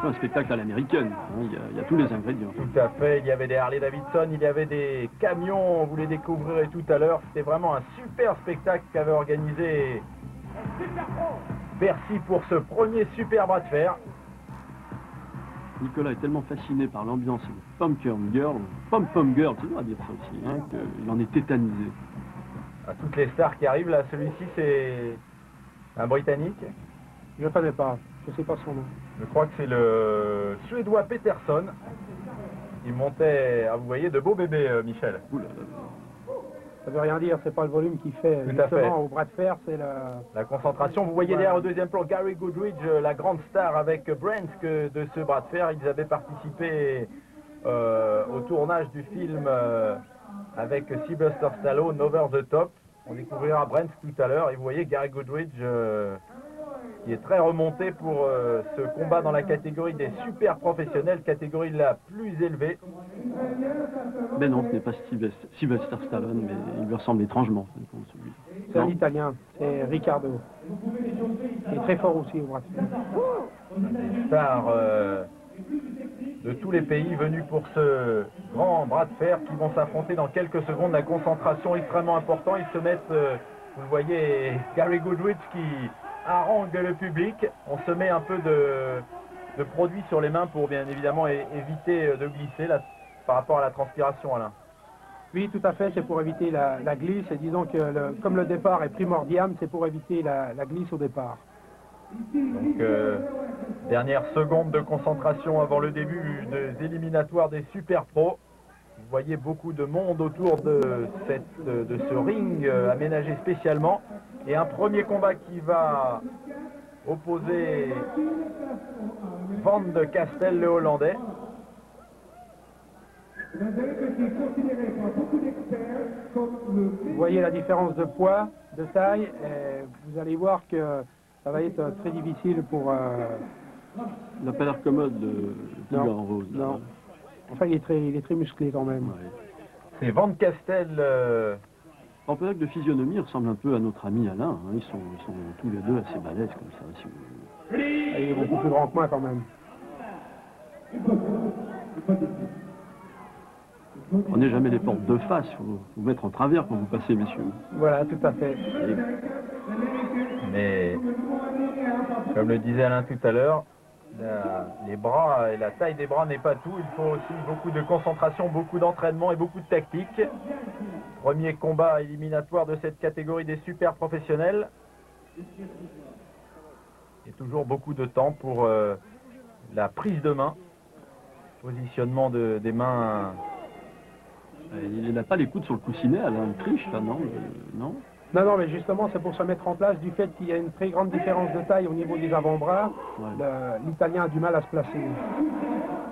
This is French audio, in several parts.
peu un spectacle à l'américaine. Hein, il y a tous les ingrédients. Tout à fait, il y avait des Harley Davidson, il y avait des camions, vous les découvrirez tout à l'heure. C'était vraiment un super spectacle qu'avait organisé Bercy pour ce premier super bras de fer. Nicolas est tellement fasciné par l'ambiance Pumpkin Girl, Pom-Pom Girl, tu dois dire ça aussi, hein, qu'il en est tétanisé. À toutes les stars qui arrivent, là, celui-ci c'est un Britannique. Je ne connais pas, je ne sais pas son nom. Je crois que c'est le Suédois Peterson. Il montait, ah, vous voyez, de beaux bébés, Michel. Ouh là là. Ça veut rien dire, c'est pas le volume qui fait. Tout à fait. Justement, au bras de fer, c'est La concentration. Vous voyez derrière au deuxième plan Gary Goodridge, la grande star avec Brent de ce bras de fer. Ils avaient participé au tournage du film avec Sylvester Stallone, Over the Top. On découvrira Brent tout à l'heure. Et vous voyez Gary Goodridge qui est très remonté pour ce combat dans la catégorie des super professionnels, catégorie la plus élevée. Mais non, ce n'est pas Sylvester Stallone, mais il lui ressemble étrangement. C'est un Italien, c'est Riccardo. Il est très fort aussi au bras de fer. Des stars de tous les pays venus pour ce grand bras de fer qui vont s'affronter dans quelques secondes. La concentration extrêmement importante. Ils se mettent, vous le voyez, Gary Goodridge qui harangue le public. On se met un peu de produit sur les mains pour bien évidemment éviter de glisser là, par rapport à la transpiration, Alain. Oui, tout à fait, c'est pour éviter la glisse. Et disons que comme le départ est primordial, c'est pour éviter la glisse au départ. Donc, dernière seconde de concentration avant le début des éliminatoires des Super Pros. Vous voyez beaucoup de monde autour de ce ring aménagé spécialement. Et un premier combat qui va opposer Van de Castel, le Hollandais. Vous voyez la différence de poids, de taille, et vous allez voir que ça va être très difficile pour... Il n'a pas l'air commode, le tigre en rose. Là. Non. Enfin, il est très musclé quand même. Ouais. C'est Van de Castel. On peut dire que de physionomie, il ressemble un peu à notre ami Alain. Hein. Ils sont tous les deux assez balèzes comme ça. Si vous... Il est beaucoup plus grand que moi quand même. Prenez jamais les portes de face, il faut vous mettre en travers quand vous passez, messieurs. Voilà, tout à fait. Mais, comme le disait Alain tout à l'heure, les bras et la taille des bras n'est pas tout. Il faut aussi beaucoup de concentration, beaucoup d'entraînement et beaucoup de tactique. Premier combat éliminatoire de cette catégorie des super professionnels. Et toujours beaucoup de temps pour la prise de main. Positionnement des mains. Il n'a pas les coudes sur le coussinet, Alain, il triche, là, non non. Non, mais justement, c'est pour se mettre en place du fait qu'il y a une très grande différence de taille au niveau des avant-bras. Ouais. L'Italien a du mal à se placer.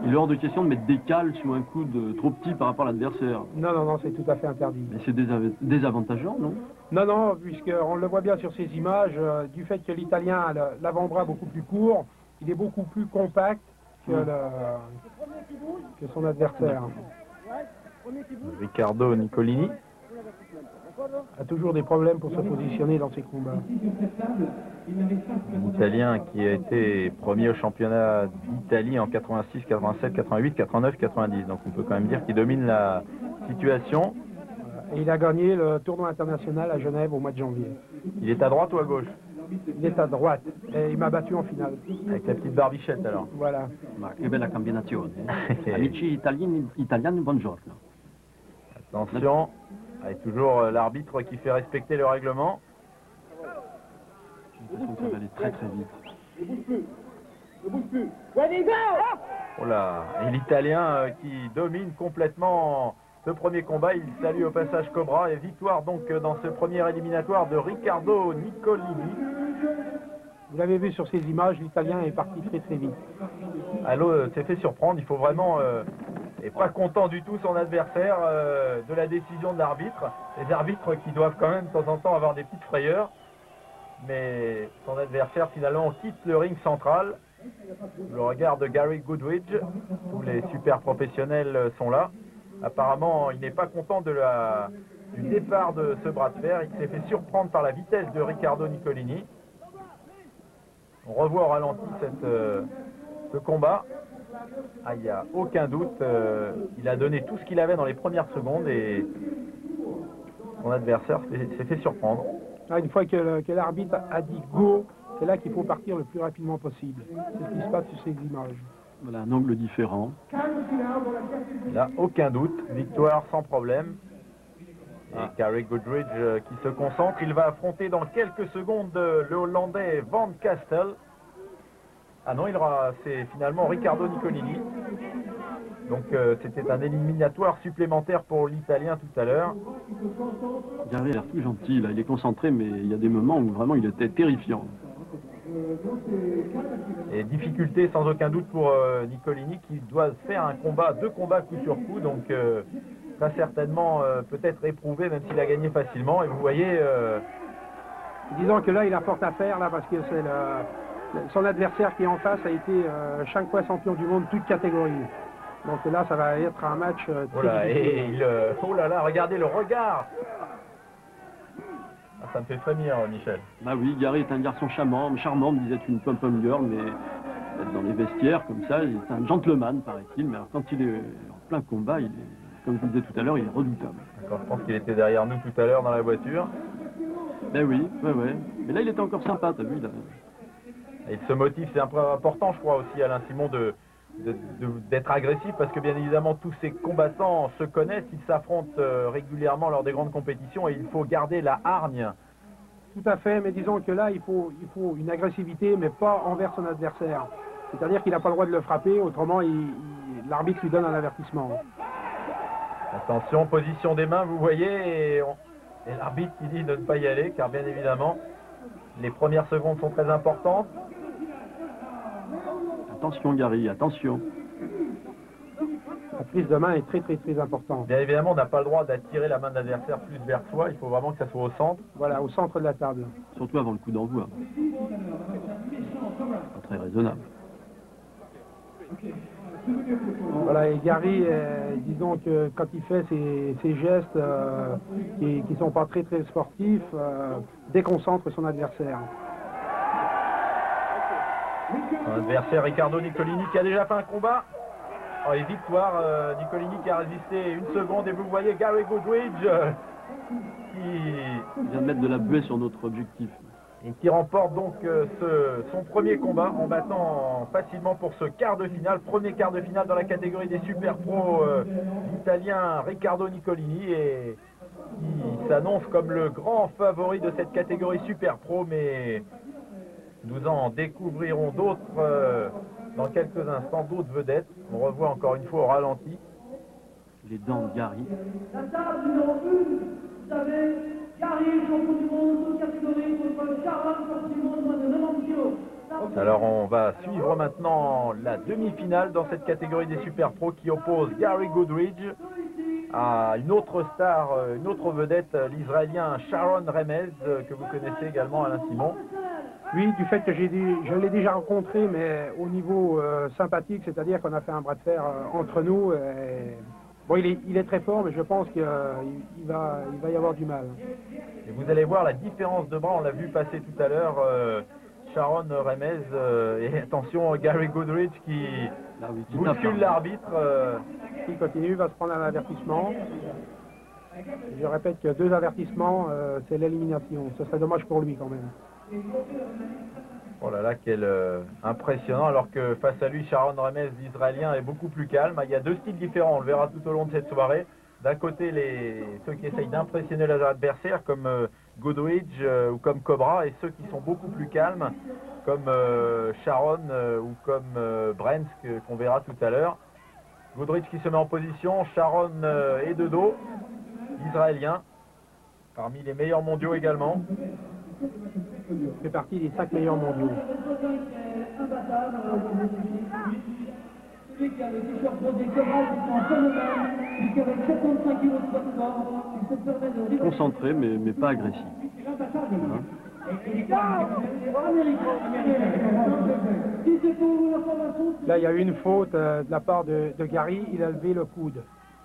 Il est hors de question de mettre des cales sous un coude trop petit par rapport à l'adversaire. Non, c'est tout à fait interdit. Mais c'est désavantageant, non? Non, puisqu'on le voit bien sur ces images, du fait que l'Italien a l'avant-bras beaucoup plus court, il est beaucoup plus compact que son adversaire. Riccardo Nicolini a toujours des problèmes pour se positionner dans ses combats. Un Italien qui a été premier au championnat d'Italie en 86, 87, 88, 89, 90. Donc on peut quand même dire qu'il domine la situation. Et il a gagné le tournoi international à Genève au mois de janvier. Il est à droite ou à gauche? Il est à droite et il m'a battu en finale. Avec la petite barbichette alors. Voilà. Che bella combinazione. Amici italiani, buongiorno. Attention, avec toujours l'arbitre qui fait respecter le règlement. J'ai l'impression que ça va aller très très vite. Oh là, et l'Italien qui domine complètement ce premier combat. Il salue au passage Cobra et victoire donc dans ce premier éliminatoire de Riccardo Nicolini. Vous l'avez vu sur ces images, l'Italien est parti très très vite. Allo s'est fait surprendre, il faut vraiment... et pas content du tout son adversaire de la décision de l'arbitre. Les arbitres qui doivent quand même de temps en temps avoir des petites frayeurs. Mais son adversaire finalement quitte le ring central. Le regard de Gary Goodridge, tous les super professionnels sont là. Apparemment il n'est pas content du départ de ce bras de fer. Il s'est fait surprendre par la vitesse de Riccardo Nicolini. On revoit au ralenti ce combat. Ah, il n'y a aucun doute, il a donné tout ce qu'il avait dans les premières secondes et son adversaire s'est fait surprendre. Là, une fois que l'arbitre a dit go, c'est là qu'il faut partir le plus rapidement possible. C'est ce qui se passe sur ces images. Voilà, un angle différent. Il n'a aucun doute, victoire sans problème. Et Gary Goodridge qui se concentre, il va affronter dans quelques secondes le Hollandais Van Castel. Ah non, c'est finalement Riccardo Nicolini. Donc c'était un éliminatoire supplémentaire pour l'Italien tout à l'heure. Gary a l'air tout gentil, là. Il est concentré, mais il y a des moments où vraiment il était terrifiant. Et difficulté sans aucun doute pour Nicolini qui doit faire deux combats coup sur coup. Donc très certainement peut-être éprouvé même s'il a gagné facilement. Et vous voyez... Disons que là il a fort à faire là parce que c'est son adversaire qui est en face a été 5 fois champion du monde, toute catégorie. Donc là, ça va être un match très difficile. Oh là là, regardez le regard. Ah, ça me fait frémir, Michel. Bah oui, Gary est un garçon charmant, me disait une pom-pom girl, mais dans les vestiaires, comme ça, il est un gentleman, paraît-il. Mais alors, quand il est en plein combat, comme je vous disais tout à l'heure, il est redoutable. Je pense qu'il était derrière nous tout à l'heure dans la voiture. Ben oui, ouais. Mais là, il était encore sympa, t'as vu là. Et ce motif, c'est un peu important, je crois, aussi, Alain Simon, d'être agressif, parce que bien évidemment, tous ces combattants se connaissent, ils s'affrontent régulièrement lors des grandes compétitions et il faut garder la hargne. Tout à fait, mais disons que là, il faut une agressivité, mais pas envers son adversaire. C'est-à-dire qu'il n'a pas le droit de le frapper, autrement, l'arbitre lui donne un avertissement. Attention, position des mains, vous voyez, et l'arbitre qui dit de ne pas y aller, car bien évidemment, les premières secondes sont très importantes. Attention Gary, attention. La prise de main est très importante. Bien évidemment, on n'a pas le droit d'attirer la main de l'adversaire plus vers soi, il faut vraiment que ça soit au centre. Voilà, au centre de la table. Surtout avant le coup d'envoi. Pas très raisonnable. Voilà, et Gary, disons que quand il fait ces gestes qui ne sont pas très sportifs, déconcentre son adversaire. Un adversaire Riccardo Nicolini qui a déjà fait un combat. Oh, et victoire, Nicolini qui a résisté une seconde et vous voyez Gary Goodridge Il vient de mettre de la buée sur notre objectif. Et qui remporte donc son premier combat en battant facilement pour ce quart de finale, premier quart de finale dans la catégorie des super pros italien Riccardo Nicolini et qui s'annonce comme le grand favori de cette catégorie super pro, mais nous en découvrirons d'autres dans quelques instants, d'autres vedettes. On revoit encore une fois au ralenti. Les dents de Gary. La table numéro 1, vous avez Gary, champion du monde, catégorie, contre Sharon, champion du monde, moins de 90 kilos. Alors on va suivre maintenant la demi-finale dans cette catégorie des super pros qui oppose Gary Goodridge à une autre star, une autre vedette, l'Israélien Sharon Remez, que vous connaissez également, Alain Simon. Oui, du fait que je l'ai déjà rencontré, mais au niveau sympathique, c'est-à-dire qu'on a fait un bras de fer entre nous. Bon, il est très fort, mais je pense qu'il va y avoir du mal. Et vous allez voir la différence de bras, on l'a vu passer tout à l'heure, Sharon Remez, et attention, Gary Goodridge qui bouscule l'arbitre. S'il continue, il va se prendre un avertissement. Je répète que 2 avertissements, c'est l'élimination. Ce serait dommage pour lui quand même. Oh là là, quel impressionnant, alors que face à lui, Sharon Remez, l'Israélien, est beaucoup plus calme. Il y a 2 styles différents, on le verra tout au long de cette soirée. D'un côté, ceux qui essayent d'impressionner leurs adversaires, comme Goodridge ou comme Cobra, et ceux qui sont beaucoup plus calmes, comme Sharon ou comme Brent, qu'on verra tout à l'heure. Goodridge qui se met en position, Sharon est de dos, l'Israélien, parmi les meilleurs mondiaux également. Il fait partie des 5 meilleurs mondiaux. Celui qui a le t-shirt des Cobras, qui sont en phénomène, qui avec 75 kg de poids de corps, il se permet de... Concentré, mais pas agressif. Là, il y a eu une faute de la part de Gary, il a levé le coude.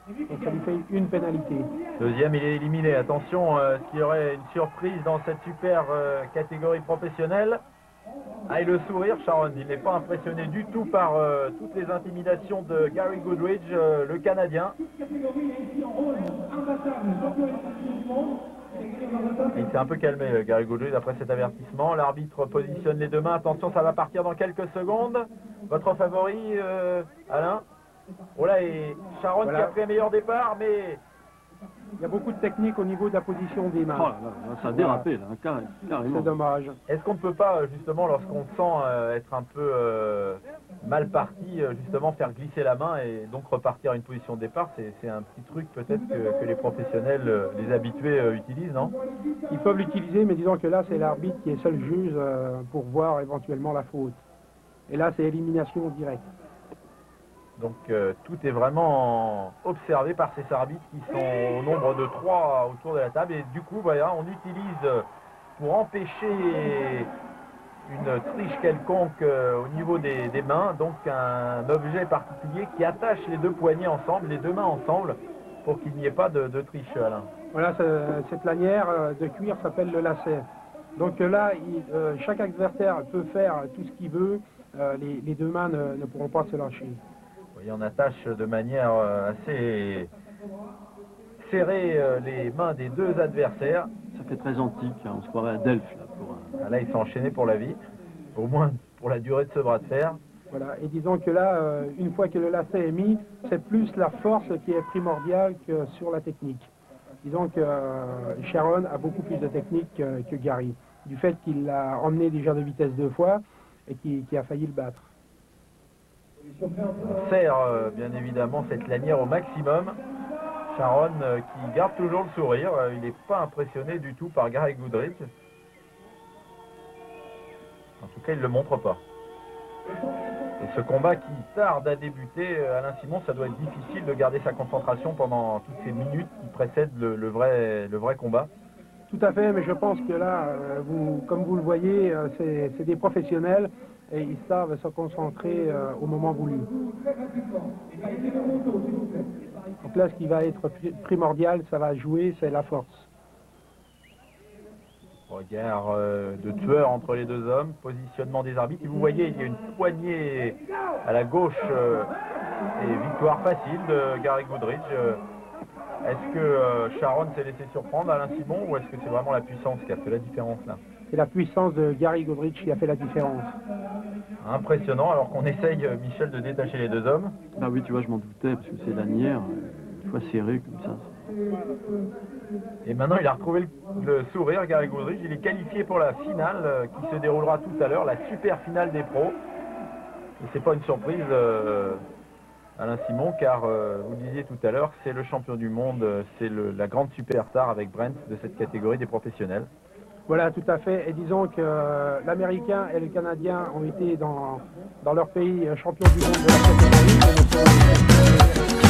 Donc ça lui fait une pénalité. Deuxième, il est éliminé. Attention, est-ce qu'il y aurait une surprise dans cette super catégorie professionnelle? Ah, et le sourire, Sharon, il n'est pas impressionné du tout par toutes les intimidations de Gary Goodridge, le Canadien. Et il s'est un peu calmé, Gary Goodridge, après cet avertissement. L'arbitre positionne les deux mains. Attention, ça va partir dans quelques secondes. Votre favori, Alain? Oh là, et Sharon Voilà. qui a pris un meilleur départ, mais... Il y a beaucoup de technique au niveau de la position des mains. Oh là là, ça a dérapé, là, carrément. C'est dommage. Est-ce qu'on ne peut pas, justement, lorsqu'on sent être un peu mal parti, justement faire glisser la main et donc repartir à une position de départ? C'est un petit truc peut-être que les professionnels, les habitués utilisent, non? Ils peuvent l'utiliser, mais disons que là, c'est l'arbitre qui est seul juge pour voir éventuellement la faute. Et là, c'est élimination directe. Donc tout est vraiment observé par ces arbitres qui sont au nombre de 3 autour de la table. Et du coup, voilà, on utilise pour empêcher une triche quelconque au niveau des mains, donc un objet particulier qui attache les deux poignets ensemble, les deux mains ensemble, pour qu'il n'y ait pas de triche, Alain. Voilà, cette lanière de cuir s'appelle le lacet. Donc là, chaque adversaire peut faire tout ce qu'il veut, les deux mains ne pourront pas se lâcher. Vous voyez, on attache de manière assez serrée les mains des deux adversaires. Ça fait très antique, hein, on se croirait à Delphes, là, Là, ils sont enchaînés pour la vie, au moins pour la durée de ce bras de fer. Voilà, et disons que là, une fois que le lacet est mis, c'est plus la force qui est primordiale que sur la technique. Disons que Sharon a beaucoup plus de technique que Gary, du fait qu'il l'a emmené déjà de vitesse 2 fois et qui a failli le battre. On serre bien évidemment cette lanière au maximum. Sharon qui garde toujours le sourire, il n'est pas impressionné du tout par Gary Goodridge. En tout cas, il ne le montre pas. Et ce combat qui tarde à débuter, Alain Simon, ça doit être difficile de garder sa concentration pendant toutes ces minutes qui précèdent le vrai combat. Tout à fait, mais je pense que là, comme vous le voyez, c'est des professionnels et ils savent se concentrer au moment voulu. Donc là, ce qui va être primordial, ça va jouer, c'est la force. Regard de tueur entre les deux hommes, positionnement des arbitres. Et vous voyez, il y a une poignée à la gauche et victoire facile de Gary Goodridge. Est-ce que Sharon s'est laissé surprendre, Alain Simon, ou est-ce que c'est vraiment la puissance qui a fait la différence là? C'est la puissance de Gary Goodridge qui a fait la différence. Impressionnant, alors qu'on essaye, Michel, de détacher les deux hommes. Bah oui, tu vois, je m'en doutais, parce que c'est lanière, une fois serrée comme ça. Et maintenant, il a retrouvé le sourire, Gary Goodridge. Il est qualifié pour la finale qui se déroulera tout à l'heure, la super finale des pros. Et c'est pas une surprise, Alain Simon, car vous le disiez tout à l'heure, c'est le champion du monde, c'est la grande superstar avec Brent de cette catégorie des professionnels. Voilà, tout à fait. Et disons que l'Américain et le Canadien ont été dans leur pays champions du monde de la catégorie.